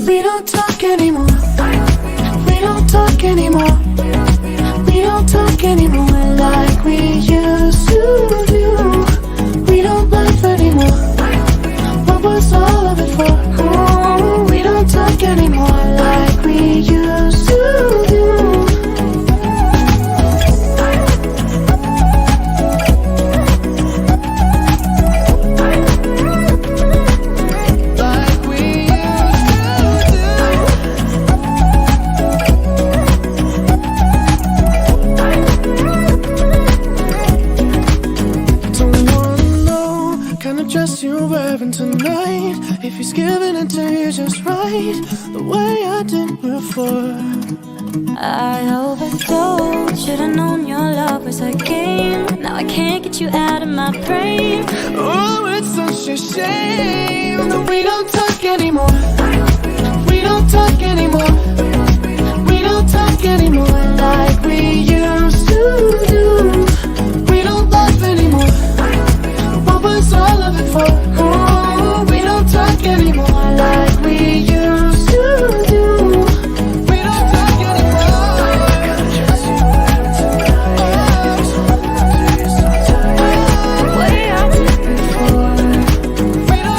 We don't talk anymore. We don't talk anymore. We don't talk anymore like we used to do. We don't laugh anymore. What was all of it for? Oh, we don't talk anymore like we used to do. You're wearing tonight. If he's giving it to you just right, the way I did before. I overdosed. Should've known your love was a game. Now I can't get you out of my brain. Oh, it's such a shame that we don't talk anymore. We don't talk anymore. We don't talk anymore like we used to.